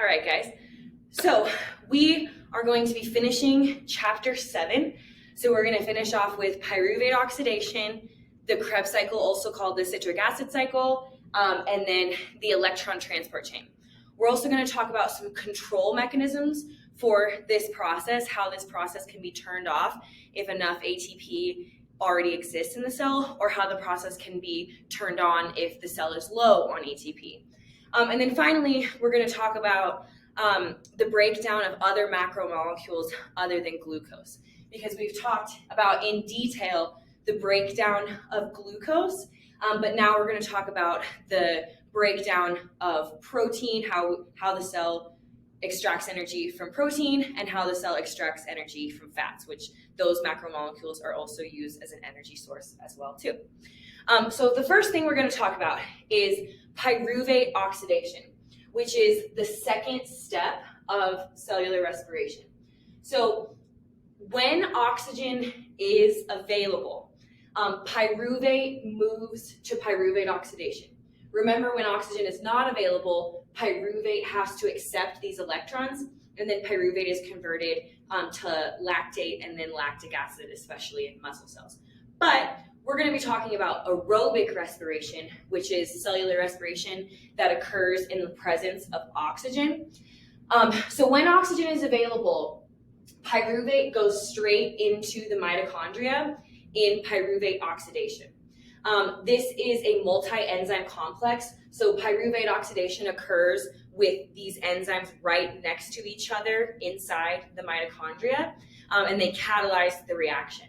All right, guys. So we are going to be finishing chapter 7. So we're going to finish off with pyruvate oxidation, the Krebs cycle, also called the citric acid cycle, and then the electron transport chain. We're also going to talk about some control mechanisms for this process, how this process can be turned off if enough ATP already exists in the cell, or how the process can be turned on if the cell is low on ATP. And then finally, we're going to talk about the breakdown of other macromolecules other than glucose, because we've talked about in detail the breakdown of glucose, but now we're going to talk about the breakdown of protein, how the cell extracts energy from protein, and how the cell extracts energy from fats, which those macromolecules are also used as an energy source as well too. So the first thing we're going to talk about is pyruvate oxidation, which is the second step of cellular respiration. So when oxygen is available, pyruvate moves to pyruvate oxidation. Remember, when oxygen is not available, pyruvate has to accept these electrons, and then pyruvate is converted to lactate and then lactic acid, especially in muscle cells. But we're going to be talking about aerobic respiration, which is cellular respiration that occurs in the presence of oxygen. So when oxygen is available, pyruvate goes straight into the mitochondria in pyruvate oxidation. This is a multi-enzyme complex, so pyruvate oxidation occurs with these enzymes right next to each other inside the mitochondria, and they catalyze the reaction.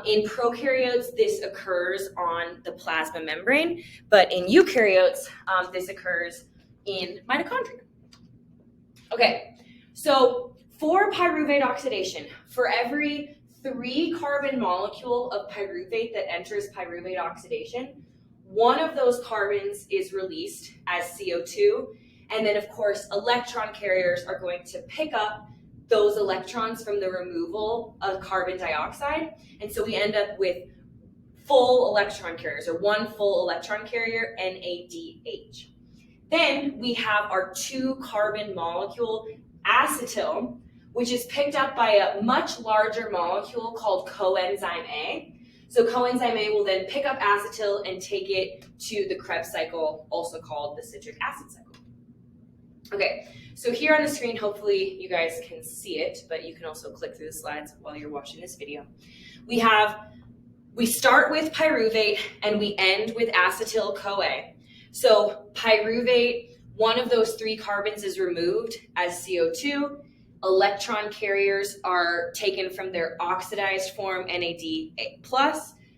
In prokaryotes, this occurs on the plasma membrane, but in eukaryotes, this occurs in mitochondria. Okay, so for pyruvate oxidation, for every 3 carbon molecule of pyruvate that enters pyruvate oxidation, one of those carbons is released as CO2, and then of course electron carriers are going to pick up those electrons from the removal of carbon dioxide, and so we end up with full electron carriers, or one full electron carrier, NADH. Then we have our 2 carbon molecule acetyl, which is picked up by a much larger molecule called coenzyme A. So coenzyme A will then pick up acetyl and take it to the Krebs cycle, also called the citric acid cycle. Okay, so here on the screen, hopefully you guys can see it, but you can also click through the slides while you're watching this video. We start with pyruvate and we end with acetyl-CoA. So pyruvate, one of those 3 carbons is removed as CO2. Electron carriers are taken from their oxidized form NAD+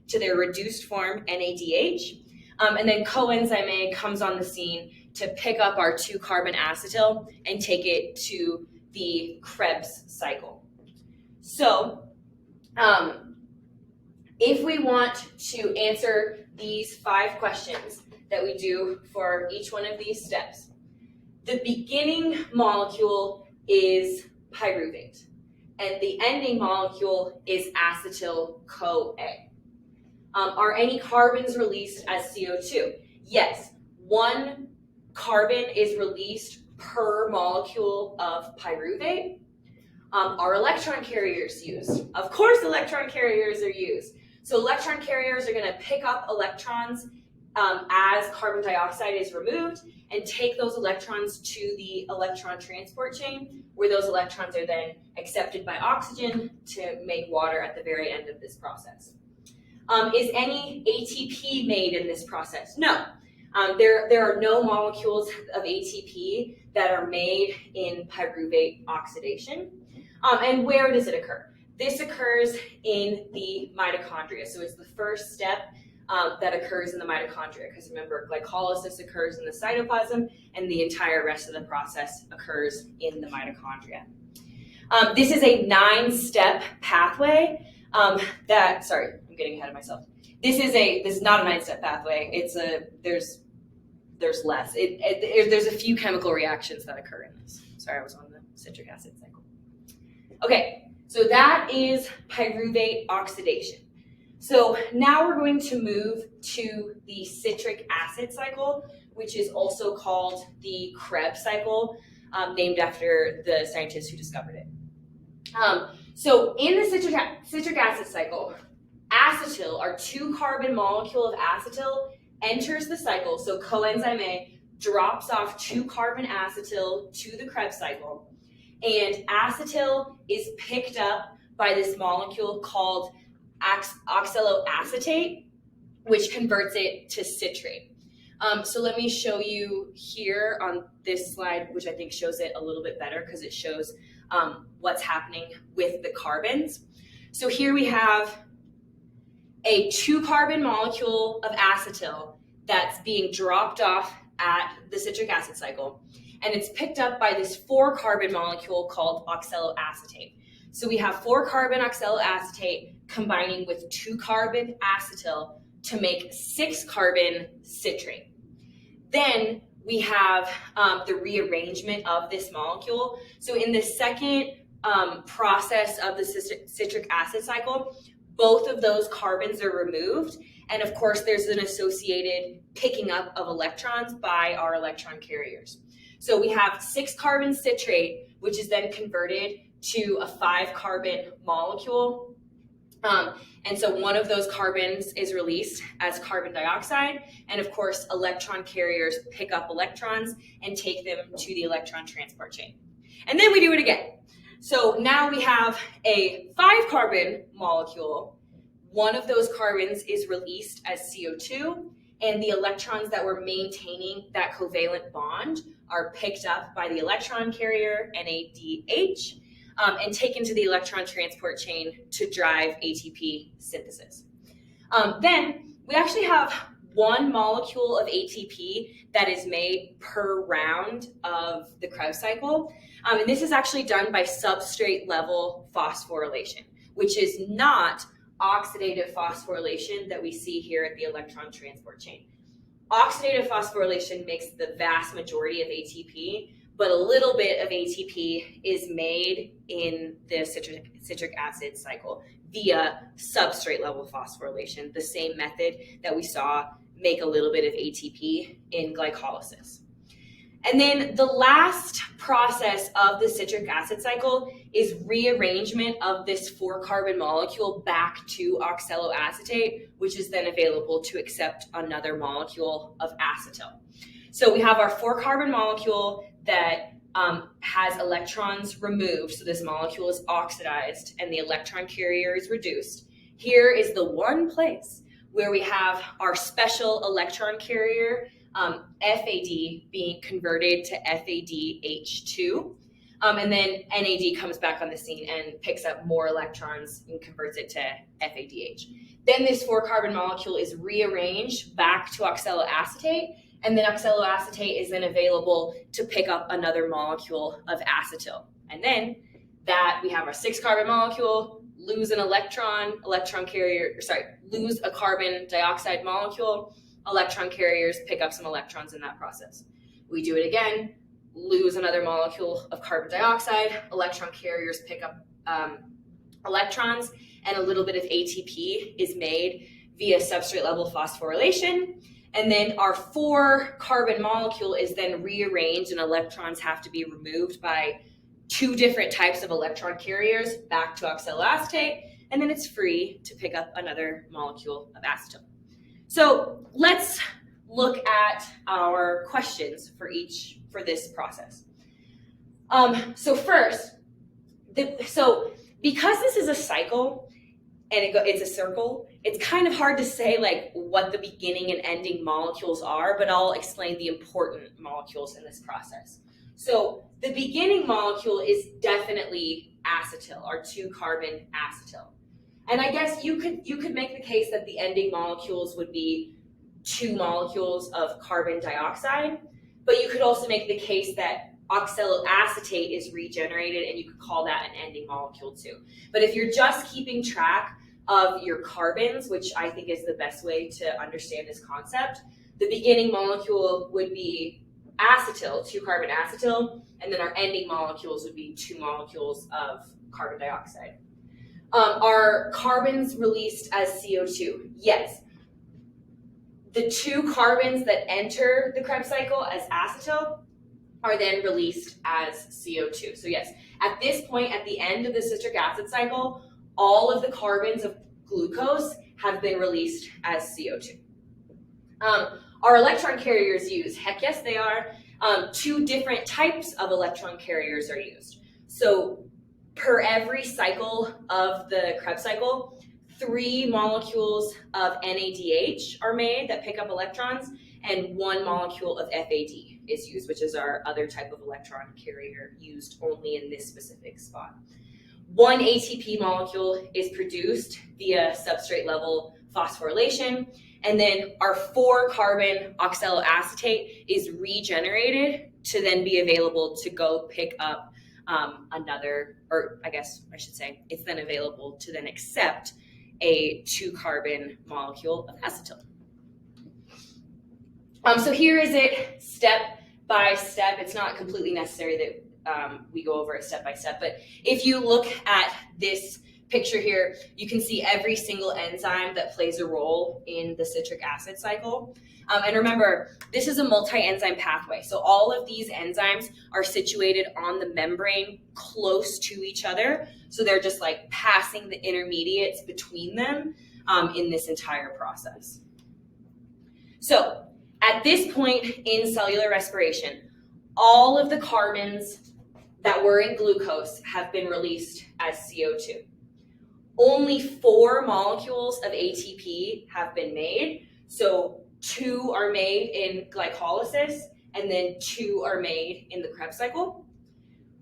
to their reduced form NADH. And then coenzyme A comes on the scene to pick up our 2 carbon acetyl and take it to the Krebs cycle. So if we want to answer these 5 questions that we do for each one of these steps, the beginning molecule is pyruvate, and the ending molecule is acetyl-CoA. Are any carbons released as CO2? Yes, 1 carbon is released per molecule of pyruvate. Are electron carriers used? Of course electron carriers are used. So electron carriers are going to pick up electrons as carbon dioxide is removed and take those electrons to the electron transport chain, where those electrons are then accepted by oxygen to make water at the very end of this process. Is any ATP made in this process? No. There are no molecules of ATP that are made in pyruvate oxidation. And where does it occur? This occurs in the mitochondria. So it's the first step that occurs in the mitochondria, because remember, glycolysis occurs in the cytoplasm and the entire rest of the process occurs in the mitochondria. This is a 9-step pathway sorry, I'm getting ahead of myself. This is not a 9-step pathway. There's less. There's a few chemical reactions that occur in this. Sorry, I was on the citric acid cycle. Okay, so that is pyruvate oxidation. So now we're going to move to the citric acid cycle, which is also called the Krebs cycle. named after the scientist who discovered it. So in the citric acid cycle, acetyl, our 2-carbon molecule of acetyl, enters the cycle. So coenzyme A drops off 2-carbon acetyl to the Krebs cycle, and acetyl is picked up by this molecule called oxaloacetate, which converts it to citrate. So let me show you here on this slide, which I think shows it a little bit better because it shows what's happening with the carbons. So here we have a 2-carbon molecule of acetyl that's being dropped off at the citric acid cycle, and it's picked up by this 4-carbon molecule called oxaloacetate. So we have 4-carbon oxaloacetate combining with 2-carbon acetyl to make 6-carbon citrate. Then we have the rearrangement of this molecule. So in the second process of the citric acid cycle, both of those carbons are removed. And of course, there's an associated picking up of electrons by our electron carriers. So we have 6-carbon citrate, which is then converted to a 5-carbon molecule. And so one of those carbons is released as carbon dioxide. And of course, electron carriers pick up electrons and take them to the electron transport chain. And then we do it again. So now we have a 5-carbon molecule. One of those carbons is released as CO2, and the electrons that were maintaining that covalent bond are picked up by the electron carrier, NADH, and taken to the electron transport chain to drive ATP synthesis. Then we actually have 1 molecule of ATP that is made per round of the Krebs cycle. And this is actually done by substrate level phosphorylation, which is not oxidative phosphorylation that we see here at the electron transport chain. Oxidative phosphorylation makes the vast majority of ATP, but a little bit of ATP is made in the citric acid cycle via substrate level phosphorylation, the same method that we saw make a little bit of ATP in glycolysis. And then the last process of the citric acid cycle is rearrangement of this 4-carbon molecule back to oxaloacetate, which is then available to accept another molecule of acetyl. So we have our 4-carbon molecule that has electrons removed, so this molecule is oxidized and the electron carrier is reduced. Here is the one place where we have our special electron carrier, FAD, being converted to FADH2. And then NAD comes back on the scene and picks up more electrons and converts it to FADH. Then this 4-carbon molecule is rearranged back to oxaloacetate, and then oxaloacetate is then available to pick up another molecule of acetyl. And then that we have our 6-carbon molecule, lose an lose a carbon dioxide molecule, electron carriers pick up some electrons in that process. We do it again, lose another molecule of carbon dioxide, electron carriers pick up electrons, and a little bit of ATP is made via substrate level phosphorylation. And then our 4-carbon molecule is then rearranged and electrons have to be removed by 2 different types of electron carriers back to oxaloacetate, and then it's free to pick up another molecule of acetyl. So let's look at our questions for this process. So first, because this is a cycle and it's a circle, it's kind of hard to say like what the beginning and ending molecules are, but I'll explain the important molecules in this process. So the beginning molecule is definitely acetyl, our 2-carbon acetyl. And I guess you could make the case that the ending molecules would be 2 molecules of carbon dioxide, but you could also make the case that oxaloacetate is regenerated and you could call that an ending molecule too. But if you're just keeping track of your carbons, which I think is the best way to understand this concept, the beginning molecule would be acetyl, 2-carbon acetyl, and then our ending molecules would be 2 molecules of carbon dioxide. Are carbons released as CO2? Yes. The 2 carbons that enter the Krebs cycle as acetyl are then released as CO2. So yes, at this point, at the end of the citric acid cycle, all of the carbons of glucose have been released as CO2. Are electron carriers used? Heck yes, they are. Two different types of electron carriers are used. So per every cycle of the Krebs cycle, 3 molecules of NADH are made that pick up electrons, and 1 molecule of FAD is used, which is our other type of electron carrier used only in this specific spot. 1 ATP molecule is produced via substrate level phosphorylation, and then our 4-carbon oxaloacetate is regenerated to then be available to go pick up another, or I guess I should say, it's then available to then accept a 2-carbon molecule of acetyl. So here is it step by step. It's not completely necessary that we go over it step by step, but if you look at this picture here, you can see every single enzyme that plays a role in the citric acid cycle. And remember, this is a multi-enzyme pathway. So all of these enzymes are situated on the membrane close to each other. So they're just like passing the intermediates between them in this entire process. So at this point in cellular respiration, all of the carbons that were in glucose have been released as CO2. Only 4 molecules of ATP have been made. So 2 are made in glycolysis, and then 2 are made in the Krebs cycle.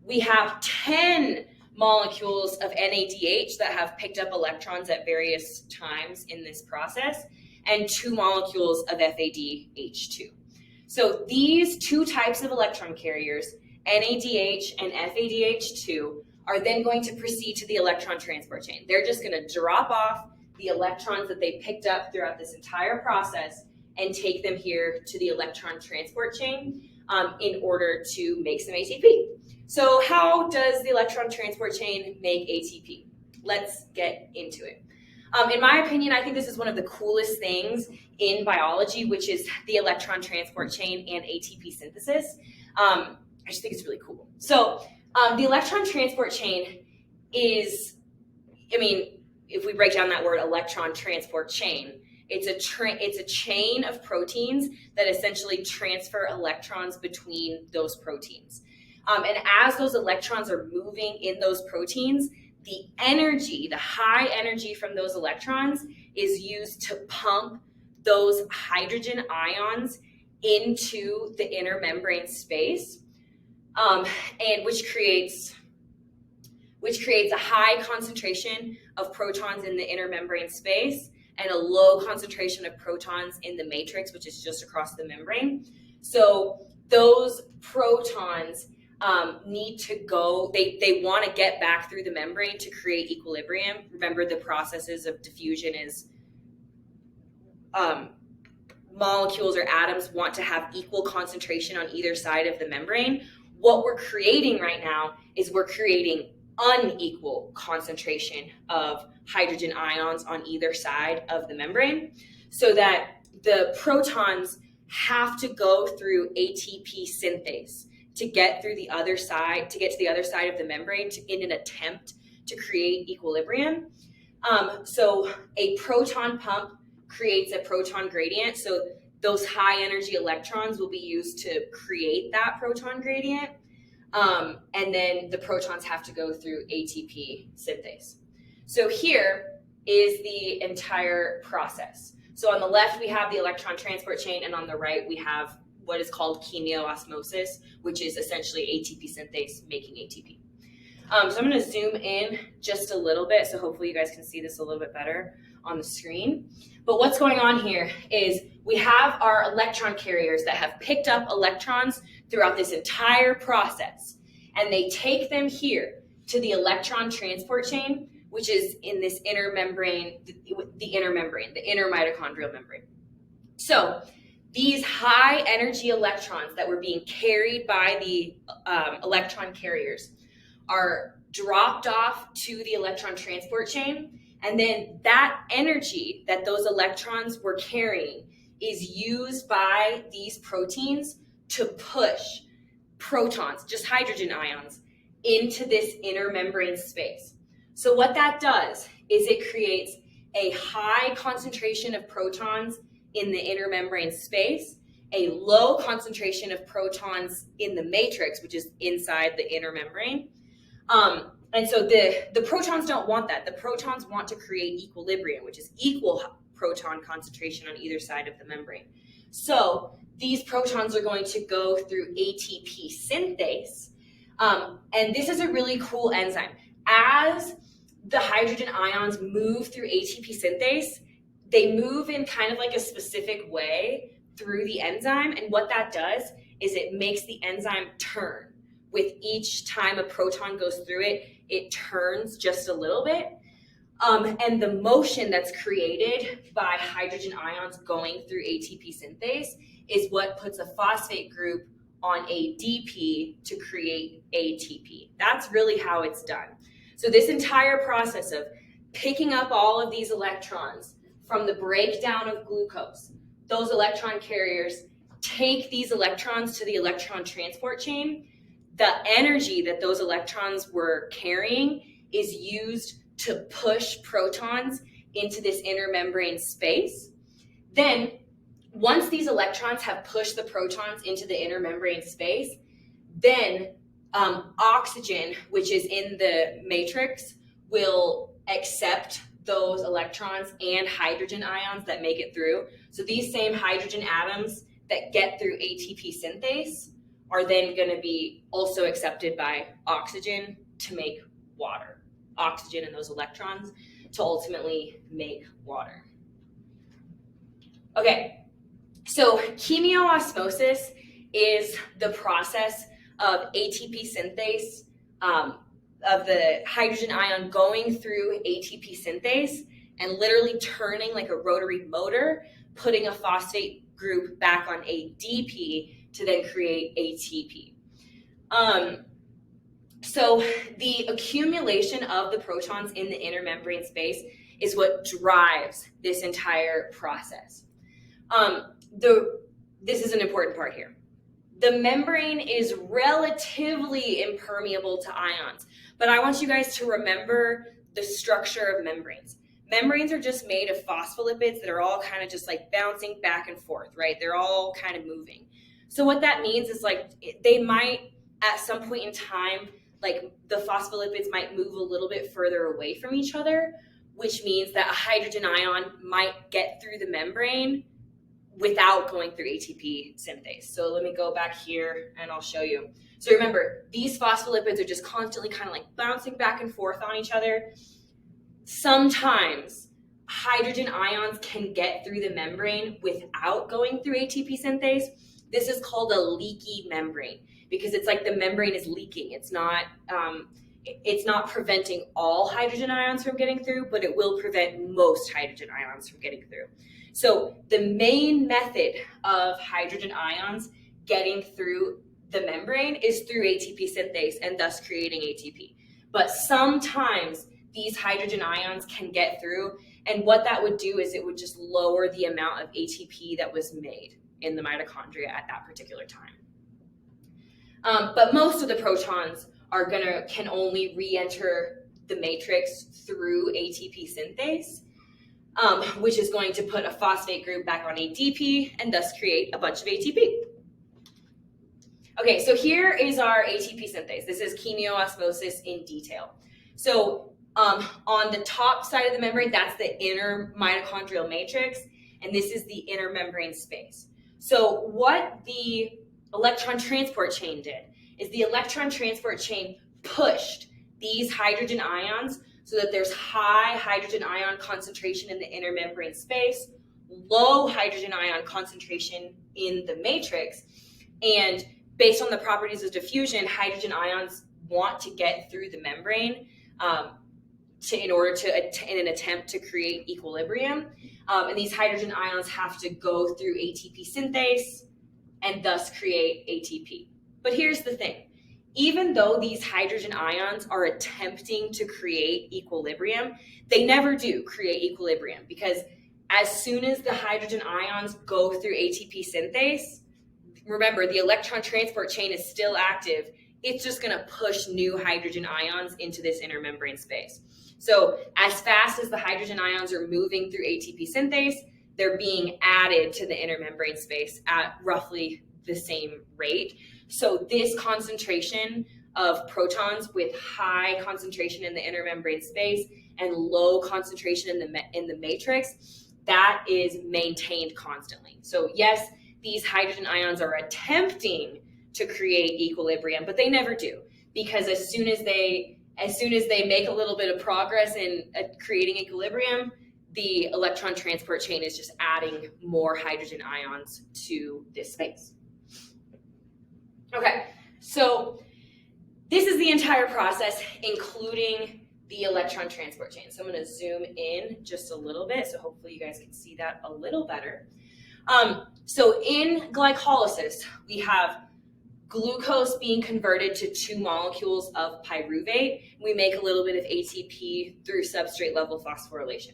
We have 10 molecules of NADH that have picked up electrons at various times in this process, and 2 molecules of FADH2. So these 2 types of electron carriers, NADH and FADH2, are then going to proceed to the electron transport chain. They're just going to drop off the electrons that they picked up throughout this entire process and take them here to the electron transport chain in order to make some ATP. So how does the electron transport chain make ATP? Let's get into it. In my opinion, I think this is one of the coolest things in biology, which is the electron transport chain and ATP synthesis. I just think it's really cool. So the electron transport chain is, if we break down that word electron transport chain, it's a chain of proteins that essentially transfer electrons between those proteins. And as those electrons are moving in those proteins, the energy, the high energy from those electrons is used to pump those hydrogen ions into the inner membrane space, and which creates a high concentration of protons in the inner membrane space and a low concentration of protons in the matrix, which is just across the membrane. So those protons need to go, they want to get back through the membrane to create equilibrium. Remember, the processes of diffusion is molecules or atoms want to have equal concentration on either side of the membrane. What we're creating right now is we're creating unequal concentration of hydrogen ions on either side of the membrane, so that the protons have to go through ATP synthase to get through the other side, to get to the other side of the membrane in an attempt to create equilibrium. So a proton pump creates a proton gradient. So those high energy electrons will be used to create that proton gradient. And then the protons have to go through ATP synthase. So here is the entire process. So on the left, we have the electron transport chain, and on the right, we have what is called chemiosmosis, which is essentially ATP synthase making ATP. So I'm going to zoom in just a little bit, so hopefully you guys can see this a little bit better on the screen. But what's going on here is we have our electron carriers that have picked up electrons throughout this entire process, and they take them here to the electron transport chain, which is in this inner membrane, the inner mitochondrial membrane. So these high energy electrons that were being carried by the electron carriers are dropped off to the electron transport chain, and then that energy that those electrons were carrying is used by these proteins to push protons, just hydrogen ions, into this inner membrane space. So what that does is it creates a high concentration of protons in the inner membrane space, a low concentration of protons in the matrix, which is inside the inner membrane. And so the protons don't want that. The protons want to create equilibrium, which is equal proton concentration on either side of the membrane. So these protons are going to go through ATP synthase. And this is a really cool enzyme. As the hydrogen ions move through ATP synthase, they move in kind of like a specific way through the enzyme. And what that does is it makes the enzyme turn. With each time a proton goes through it, it turns just a little bit. And the motion that's created by hydrogen ions going through ATP synthase is what puts a phosphate group on ADP to create ATP. That's really how it's done. So this entire process of picking up all of these electrons from the breakdown of glucose, those electron carriers take these electrons to the electron transport chain. The energy that those electrons were carrying is used to push protons into this inner membrane space. Then, once these electrons have pushed the protons into the inner membrane space, then oxygen, which is in the matrix, will accept those electrons and hydrogen ions that make it through. So these same hydrogen atoms that get through ATP synthase are then going to be also accepted by oxygen to make water. Oxygen and those electrons to ultimately make water. Okay, so chemiosmosis is the process of ATP synthase, of the hydrogen ion going through ATP synthase and literally turning like a rotary motor, putting a phosphate group back on ADP to then create ATP. So the accumulation of the protons in the inner membrane space is what drives this entire process. This is an important part here. The membrane is relatively impermeable to ions, but I want you guys to remember the structure of membranes. Membranes are just made of phospholipids that are all kind of just like bouncing back and forth, right? They're all kind of moving. So what that means is like they might at some point in time, like the phospholipids might move a little bit further away from each other, which means that a hydrogen ion might get through the membrane without going through ATP synthase. So let me go back here and I'll show you. So remember, these phospholipids are just constantly kind of like bouncing back and forth on each other. Sometimes hydrogen ions can get through the membrane without going through ATP synthase. This is called a leaky membrane because it's like the membrane is leaking. It's not preventing all hydrogen ions from getting through, but it will prevent most hydrogen ions from getting through. So the main method of hydrogen ions getting through the membrane is through ATP synthase and thus creating ATP. But sometimes these hydrogen ions can get through, and what that would do is it would just lower the amount of ATP that was made in the mitochondria at that particular time. But most of the protons can only re-enter the matrix through ATP synthase, which is going to put a phosphate group back on ADP and thus create a bunch of ATP. Okay, so here is our ATP synthase. This is chemiosmosis in detail. So on the top side of the membrane, that's the inner mitochondrial matrix, and this is the inner membrane space. So what the electron transport chain did is the electron transport chain pushed these hydrogen ions so that there's high hydrogen ion concentration in the inner membrane space, low hydrogen ion concentration in the matrix, and based on the properties of diffusion, hydrogen ions want to get through the membrane in an attempt to create equilibrium. And these hydrogen ions have to go through ATP synthase and thus create ATP. But here's the thing. Even though these hydrogen ions are attempting to create equilibrium, they never do create equilibrium, because as soon as the hydrogen ions go through ATP synthase, remember, the electron transport chain is still active. It's just going to push new hydrogen ions into this inner membrane space. So as fast as the hydrogen ions are moving through ATP synthase, they're being added to the inner membrane space at roughly the same rate. So this concentration of protons with high concentration in the inner membrane space and low concentration in the matrix, that is maintained constantly. So yes, these hydrogen ions are attempting to create equilibrium, but they never do, because as soon as they make a little bit of progress in creating equilibrium, the electron transport chain is just adding more hydrogen ions to this space. Okay, so this is the entire process, including the electron transport chain. So I'm going to zoom in just a little bit, so hopefully you guys can see that a little better. So in glycolysis, we have glucose being converted to 2 molecules of pyruvate. We make a little bit of ATP through substrate level phosphorylation.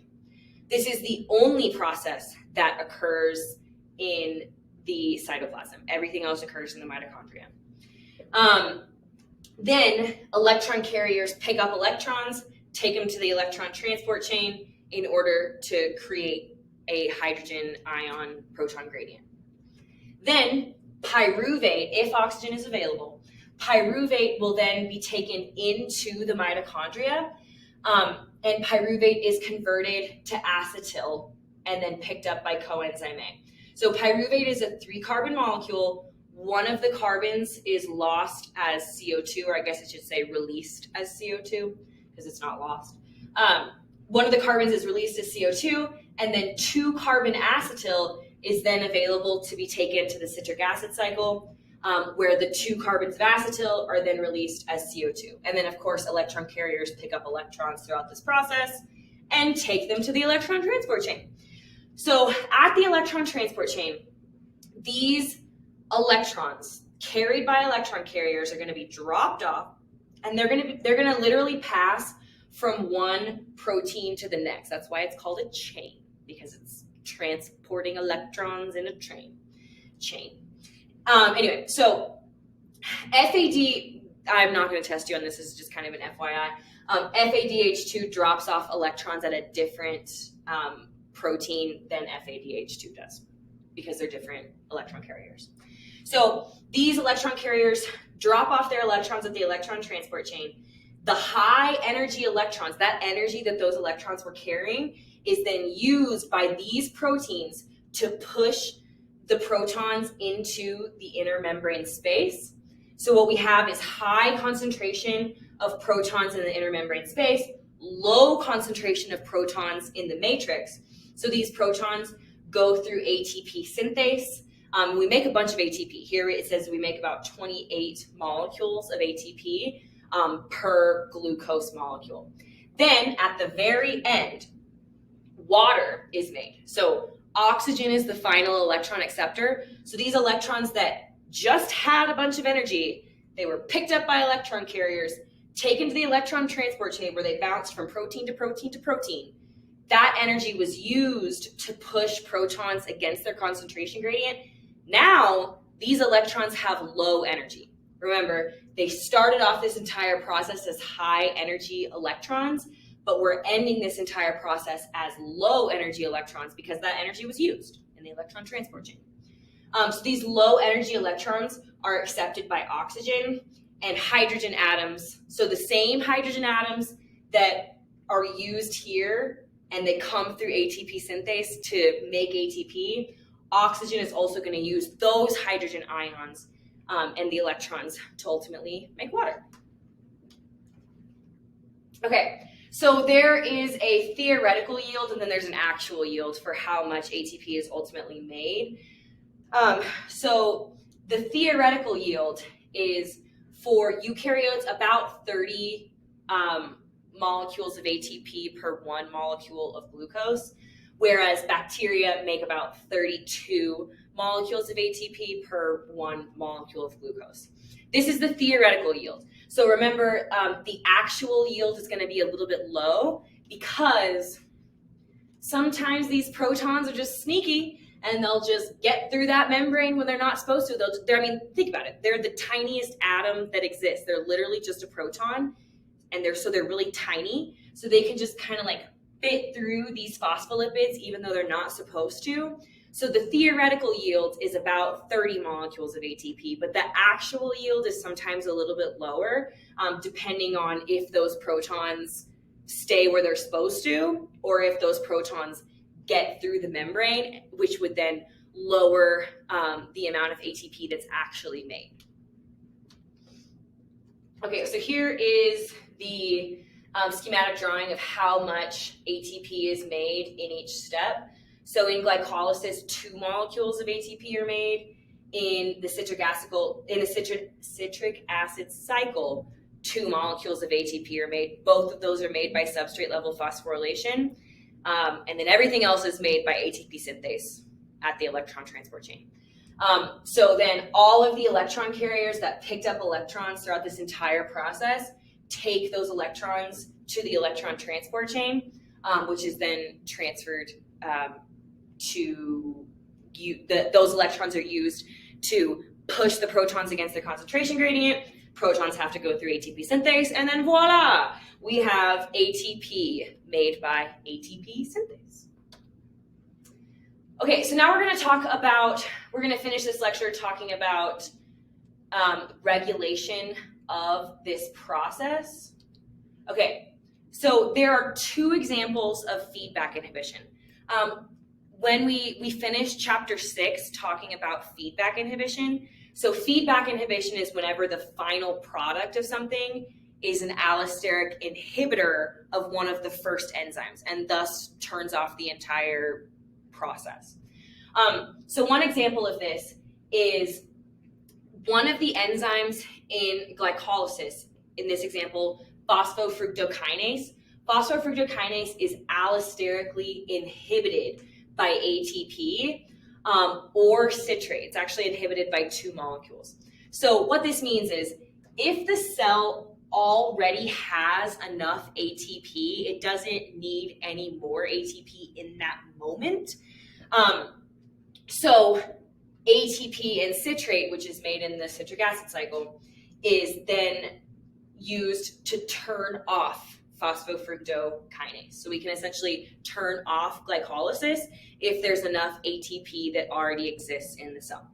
This is the only process that occurs in the cytoplasm. Everything else occurs in the mitochondria. Then electron carriers pick up electrons, take them to the electron transport chain in order to create a hydrogen ion proton gradient. Then pyruvate, if oxygen is available, pyruvate will then be taken into the mitochondria, and pyruvate is converted to acetyl and then picked up by coenzyme A. So pyruvate is a 3-carbon molecule. One of the carbons is lost as CO2, or I guess I should say released as CO2, because it's not lost. One of the carbons is released as CO2, and then 2-carbon acetyl is then available to be taken to the citric acid cycle, where the 2 carbons of acetyl are then released as CO2. And then, of course, electron carriers pick up electrons throughout this process and take them to the electron transport chain. So at the electron transport chain, these electrons carried by electron carriers are going to be dropped off, and they're going to literally pass from one protein to the next. That's why it's called a chain, because it's transporting electrons in a chain. Anyway, so FAD, I'm not going to test you on this. This is just kind of an FYI. FADH2 drops off electrons at a different protein than FADH2 does, because they're different electron carriers. So these electron carriers drop off their electrons at the electron transport chain. The high energy electrons, that energy that those electrons were carrying, is then used by these proteins to push the protons into the inner membrane space. So what we have is high concentration of protons in the inner membrane space, low concentration of protons in the matrix. So these protons go through ATP synthase. We make a bunch of ATP. Here it says we make about 28 molecules of ATP per glucose molecule. Then at the very end, water is made. So oxygen is the final electron acceptor. So these electrons that just had a bunch of energy, they were picked up by electron carriers, taken to the electron transport chain where they bounced from protein to protein to protein. That energy was used to push protons against their concentration gradient. Now, these electrons have low energy. Remember, they started off this entire process as high energy electrons, but we're ending this entire process as low energy electrons because that energy was used in the electron transport chain. So these low energy electrons are accepted by oxygen and hydrogen atoms. So the same hydrogen atoms that are used here and they come through ATP synthase to make ATP, oxygen is also going to use those hydrogen ions and the electrons to ultimately make water. Okay, so there is a theoretical yield and then there's an actual yield for how much ATP is ultimately made. So the theoretical yield is for eukaryotes about 30 molecules of ATP per 1 molecule of glucose, whereas bacteria make about 32 molecules of ATP per 1 molecule of glucose. This is the theoretical yield. So remember, the actual yield is going to be a little bit low because sometimes these protons are just sneaky and they'll just get through that membrane when they're not supposed to. Think about it. They're the tiniest atom that exists. They're literally just a proton, and they're really tiny. So they can just kind of like fit through these phospholipids even though they're not supposed to. So the theoretical yield is about 30 molecules of ATP, but the actual yield is sometimes a little bit lower, depending on if those protons stay where they're supposed to, or if those protons get through the membrane, which would then lower the amount of ATP that's actually made. Okay, so here is the schematic drawing of how much ATP is made in each step. So in glycolysis, 2 molecules of ATP are made. In the citric acid cycle, 2 molecules of ATP are made. Both of those are made by substrate level phosphorylation. And then everything else is made by ATP synthase at the electron transport chain. So then all of the electron carriers that picked up electrons throughout this entire process take those electrons to the electron transport chain, which is then transferred those electrons are used to push the protons against the concentration gradient. Protons have to go through ATP synthase, and then voila, we have ATP made by ATP synthase. Okay, so now we're going to finish this lecture talking about regulation of this process. Okay, so there are 2 examples of feedback inhibition. When we finished chapter 6 talking about feedback inhibition, so feedback inhibition is whenever the final product of something is an allosteric inhibitor of one of the first enzymes and thus turns off the entire process. So one example of this is one of the enzymes in glycolysis, in this example, phosphofructokinase. Phosphofructokinase is allosterically inhibited by ATP or citrate. It's actually inhibited by 2 molecules. So what this means is if the cell already has enough ATP, it doesn't need any more ATP in that moment. So ATP and citrate, which is made in the citric acid cycle, is then used to turn off phosphofructokinase. So we can essentially turn off glycolysis if there's enough ATP that already exists in the cell.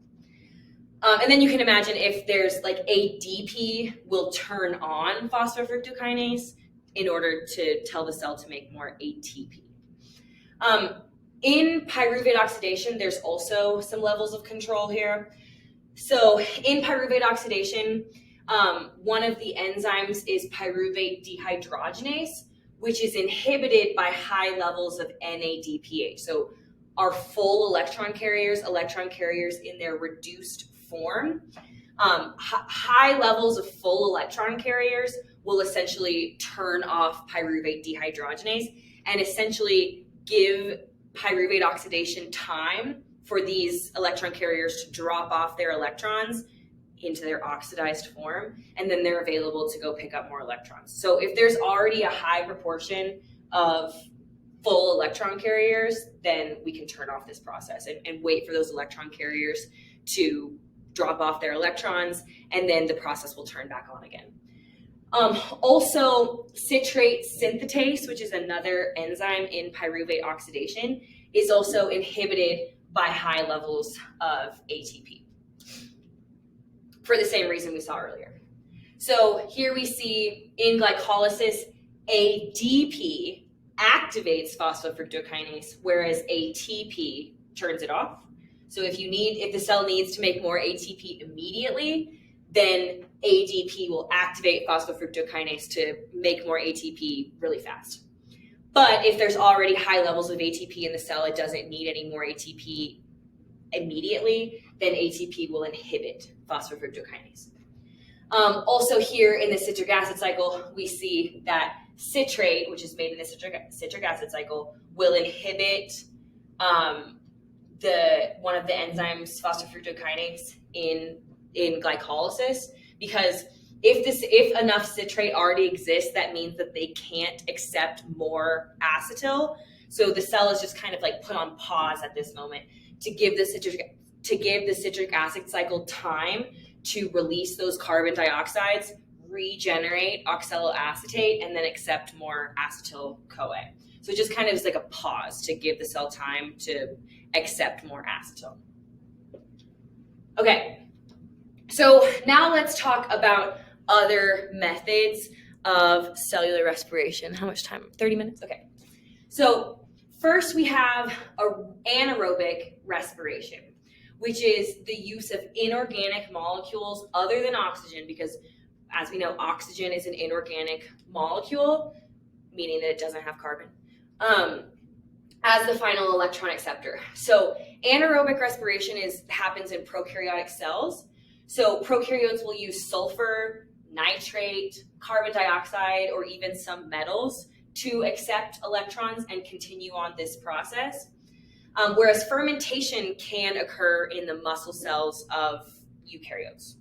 And then you can imagine if there's like ADP will turn on phosphofructokinase in order to tell the cell to make more ATP. In pyruvate oxidation, there's also some levels of control here. So in pyruvate oxidation, one of the enzymes is pyruvate dehydrogenase, which is inhibited by high levels of NADPH. So our full electron carriers in their reduced form, high levels of full electron carriers will essentially turn off pyruvate dehydrogenase and essentially give pyruvate oxidation time for these electron carriers to drop off their electrons into their oxidized form, and then they're available to go pick up more electrons. So if there's already a high proportion of full electron carriers, then we can turn off this process and wait for those electron carriers to drop off their electrons, and then the process will turn back on again. Also, citrate synthetase, which is another enzyme in pyruvate oxidation, is also inhibited by high levels of ATP for the same reason we saw earlier. So here we see in glycolysis, ADP activates phosphofructokinase, whereas ATP turns it off. So if the cell needs to make more ATP immediately, then ADP will activate phosphofructokinase to make more ATP really fast. But if there's already high levels of ATP in the cell, it doesn't need any more ATP immediately, then ATP will inhibit phosphofructokinase. Also here in the citric acid cycle, we see that citrate, which is made in the citric acid cycle, will inhibit one of the enzymes, phosphofructokinase, in glycolysis, because if enough citrate already exists, that means that they can't accept more acetyl. So the cell is just kind of like put on pause at this moment to give the citric acid cycle time to release those carbon dioxides, regenerate oxaloacetate, and then accept more acetyl-CoA. So it just kind of is like a pause to give the cell time to accept more acetyl. Okay, so now let's talk about other methods of cellular respiration. How much time? 30 minutes? Okay. So first we have anaerobic respiration, which is the use of inorganic molecules other than oxygen, because as we know, oxygen is an inorganic molecule, meaning that it doesn't have carbon, as the final electron acceptor. So anaerobic respiration happens in prokaryotic cells. So prokaryotes will use sulfur, nitrate, carbon dioxide, or even some metals to accept electrons and continue on this process. Whereas fermentation can occur in the muscle cells of eukaryotes.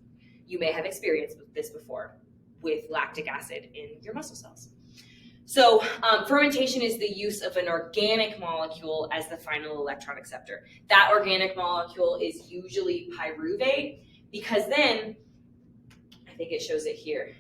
You may have experienced this before with lactic acid in your muscle cells. So fermentation is the use of an organic molecule as the final electron acceptor. That organic molecule is usually pyruvate, because then, I think it shows it here,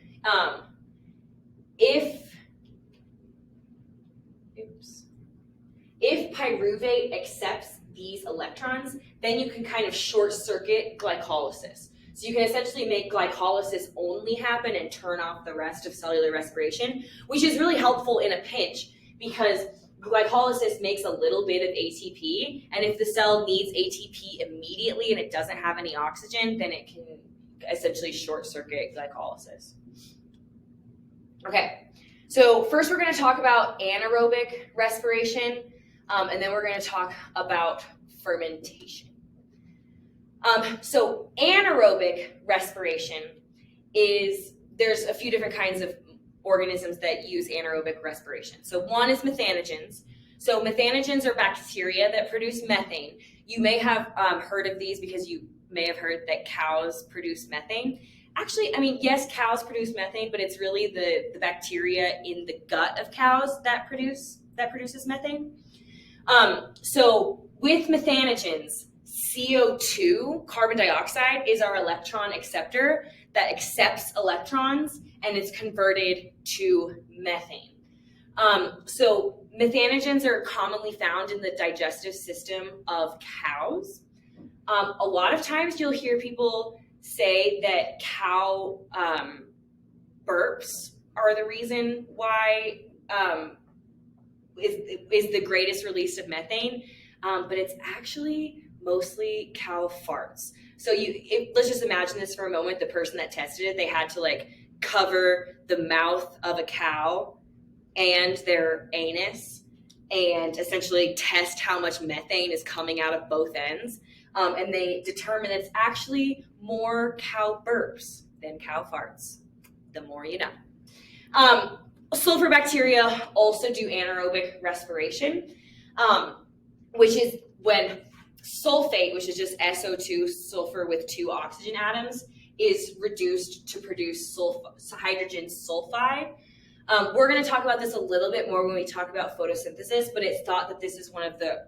if pyruvate accepts these electrons, then you can kind of short circuit glycolysis. So you can essentially make glycolysis only happen and turn off the rest of cellular respiration, which is really helpful in a pinch because glycolysis makes a little bit of ATP, and if the cell needs ATP immediately and it doesn't have any oxygen, then it can essentially short circuit glycolysis. Okay, so first we're going to talk about anaerobic respiration, and then we're going to talk about fermentation. So anaerobic respiration there's a few different kinds of organisms that use anaerobic respiration. So one is methanogens. So methanogens are bacteria that produce methane. You may have heard of these because you may have heard that cows produce methane. Actually, I mean, yes, cows produce methane, but it's really the bacteria in the gut of cows that produces methane. So with methanogens, CO2, carbon dioxide, is our electron acceptor that accepts electrons and is converted to methane. So methanogens are commonly found in the digestive system of cows. A lot of times you'll hear people say that cow burps are the reason why is the greatest release of methane, but it's actually mostly cow farts. So let's just imagine this for a moment. The person that tested it, they had to cover the mouth of a cow and their anus and essentially test how much methane is coming out of both ends. And they determined it's actually more cow burps than cow farts. The more you know. Sulfur bacteria also do anaerobic respiration, which is when sulfate, which is just SO2, sulfur with 2 oxygen atoms, is reduced to produce hydrogen sulfide. We're going to talk about this a little bit more when we talk about photosynthesis, but it's thought that this is one of the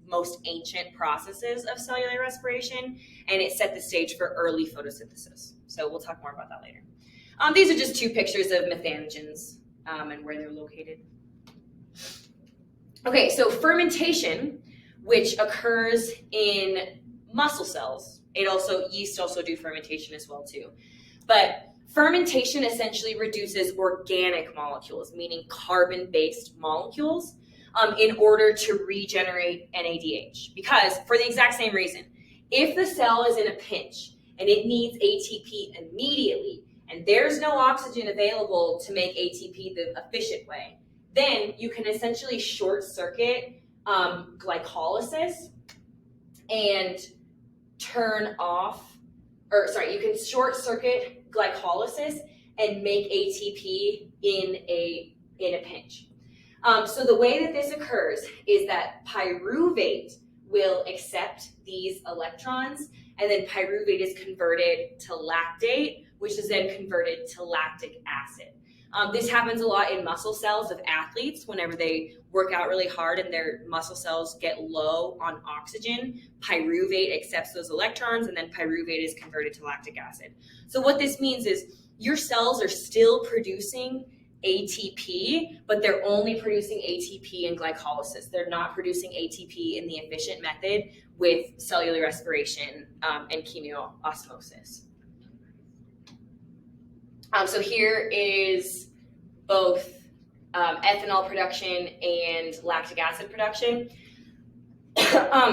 most ancient processes of cellular respiration, and it set the stage for early photosynthesis. So we'll talk more about that later. These are just 2 pictures of methanogens and where they're located. Okay, so fermentation, which occurs in muscle cells. Yeast also do fermentation as well too. But fermentation essentially reduces organic molecules, meaning carbon-based molecules, in order to regenerate NADH. Because for the exact same reason, if the cell is in a pinch and it needs ATP immediately, and there's no oxygen available to make ATP the efficient way, then you can essentially short circuit glycolysis and you can short circuit glycolysis and make ATP in a pinch. So the way that this occurs is that pyruvate will accept these electrons, and then pyruvate is converted to lactate, which is then converted to lactic acid. This happens a lot in muscle cells of athletes whenever they work out really hard and their muscle cells get low on oxygen. Pyruvate accepts those electrons, and then pyruvate is converted to lactic acid. So what this means is your cells are still producing ATP, but they're only producing ATP in glycolysis. They're not producing ATP in the efficient method with cellular respiration and chemoosmosis. So here is both ethanol production and lactic acid production.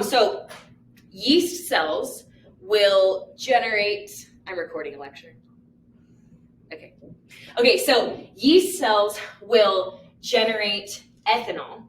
So yeast cells will generate, I'm recording a lecture. Okay, so yeast cells will generate ethanol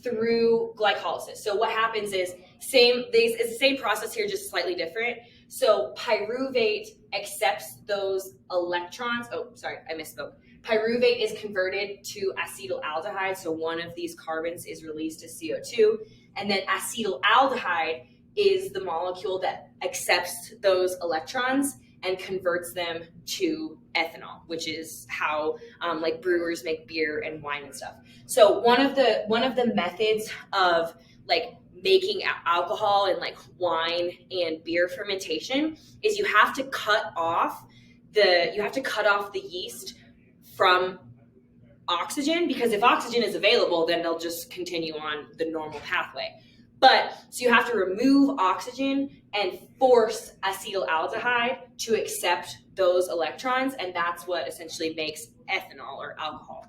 through glycolysis. So what happens is it's the same process here, just slightly different. So pyruvate accepts those electrons. Oh, sorry, I misspoke. Pyruvate is converted to acetaldehyde. So one of these carbons is released as CO2. And then acetaldehyde is the molecule that accepts those electrons and converts them to ethanol, which is how like brewers make beer and wine and stuff. So one of the methods of like making alcohol and like wine and beer fermentation is you have to cut off the yeast from oxygen, because if oxygen is available, then they'll just continue on the normal pathway. But so you have to remove oxygen and force acetaldehyde to accept those electrons, and that's what essentially makes ethanol or alcohol.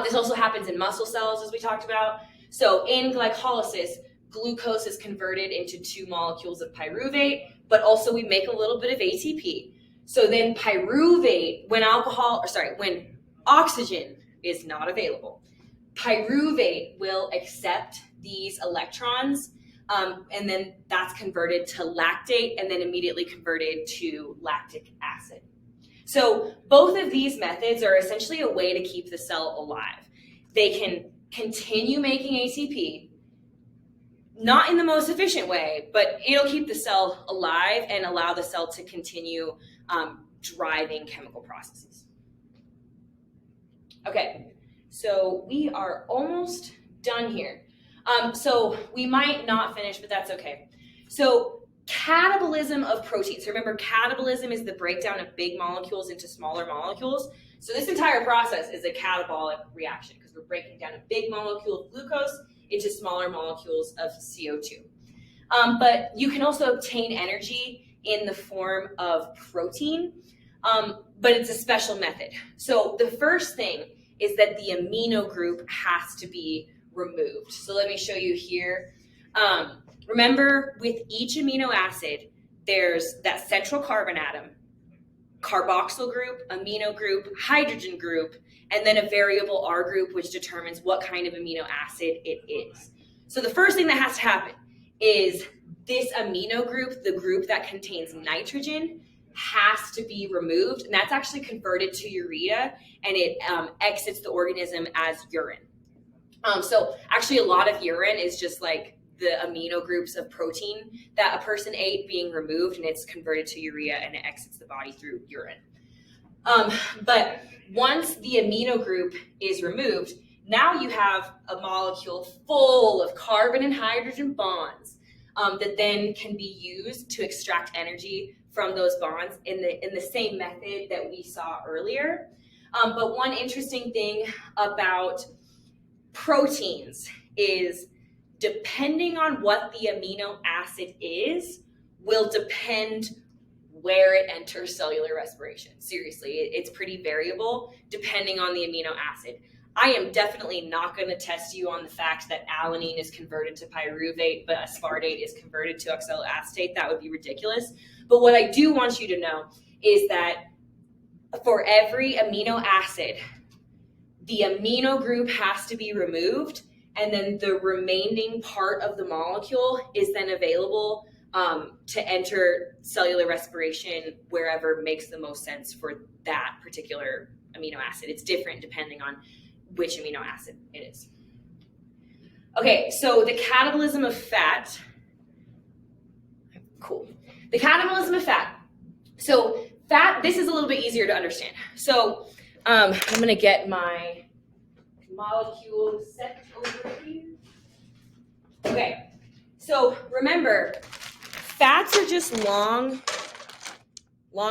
This also happens in muscle cells, as we talked about. So in glycolysis, glucose is converted into 2 molecules of pyruvate, but also we make a little bit of ATP. So then pyruvate, when oxygen is not available, pyruvate will accept these electrons, and then that's converted to lactate and then immediately converted to lactic acid. So both of these methods are essentially a way to keep the cell alive. They can continue making ATP, not in the most efficient way, but it'll keep the cell alive and allow the cell to continue driving chemical processes. Okay, so we are almost done here. So we might not finish, but that's okay. So catabolism of proteins. So remember, catabolism is the breakdown of big molecules into smaller molecules. So this entire process is a catabolic reaction because we're breaking down a big molecule of glucose into smaller molecules of CO2. But you can also obtain energy in the form of protein, but it's a special method. So the first thing is that the amino group has to be removed. So let me show you here. Remember, with each amino acid, there's that central carbon atom, carboxyl group, amino group, hydrogen group, and then a variable R group, which determines what kind of amino acid it is. So the first thing that has to happen is this amino group, the group that contains nitrogen, has to be removed, and that's actually converted to urea, and it exits the organism as urine. So actually a lot of urine is just like the amino groups of protein that a person ate being removed, and it's converted to urea and it exits the body through urine. But once the amino group is removed, now you have a molecule full of carbon and hydrogen bonds that then can be used to extract energy from those bonds in the same method that we saw earlier. But one interesting thing about proteins is depending on what the amino acid is will depend where it enters cellular respiration. Seriously, it's pretty variable depending on the amino acid. I am definitely not going to test you on the fact that alanine is converted to pyruvate, but aspartate is converted to oxaloacetate. That would be ridiculous. But what I do want you to know is that for every amino acid, the amino group has to be removed, and then the remaining part of the molecule is then available to enter cellular respiration wherever makes the most sense for that particular amino acid. It's different depending on which amino acid it is. Okay, so the catabolism of fat. Cool. The catabolism of fat. So Fat, this is a little bit easier to understand. So I'm gonna get my molecule set over here. Okay, so remember, fats are just long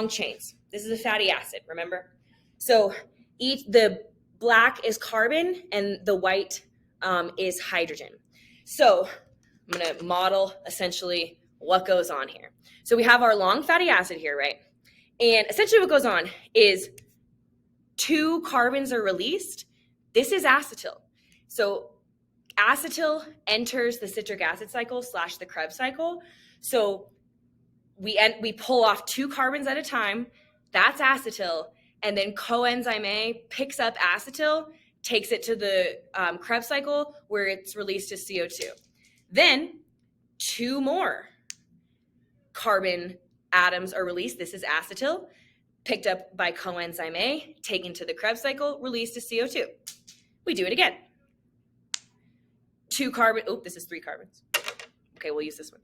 chains. This is a fatty acid, remember? So the black is carbon and the white is hydrogen. So I'm gonna model essentially what goes on here. So we have our long fatty acid here, right? And essentially what goes on is 2 carbons are released. This is acetyl. So acetyl enters the citric acid cycle / the Krebs cycle. So we pull off 2 carbons at a time. That's acetyl. And then coenzyme A picks up acetyl, takes it to the Krebs cycle where it's released as CO2. Then 2 more carbon atoms are released. This is acetyl, picked up by coenzyme A, taken to the Krebs cycle, released as CO2. We do it again. 2 carbon, this is 3 carbons. Okay, we'll use this one.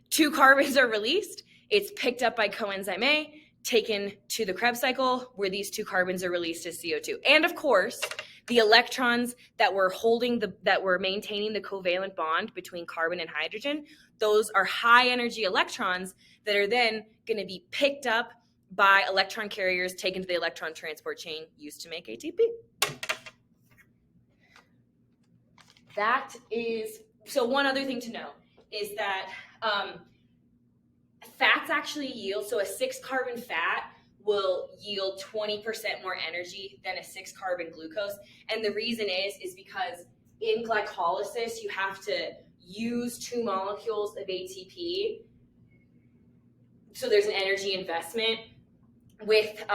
2 carbons are released. It's picked up by coenzyme A, taken to the Krebs cycle, where these 2 carbons are released as CO2. And of course, the electrons that were maintaining the covalent bond between carbon and hydrogen, those are high energy electrons that are then going to be picked up by electron carriers, taken to the electron transport chain used to make ATP. That is, so one other thing to know is that fats actually yield, so a 6-carbon fat will yield 20% more energy than a 6-carbon glucose. And the reason is because in glycolysis, you have to use 2 molecules of ATP. So there's an energy investment. With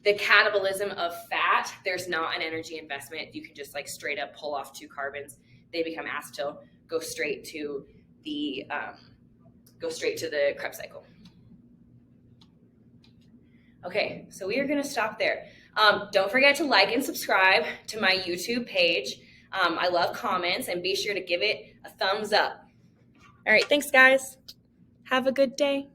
the catabolism of fat, there's not an energy investment. You can just like straight up pull off 2 carbons. They become acetyl, go straight to the Krebs cycle. Okay, so we are going to stop there. Don't forget to like and subscribe to my YouTube page. I love comments, and be sure to give it a thumbs up. All right, thanks guys. Have a good day.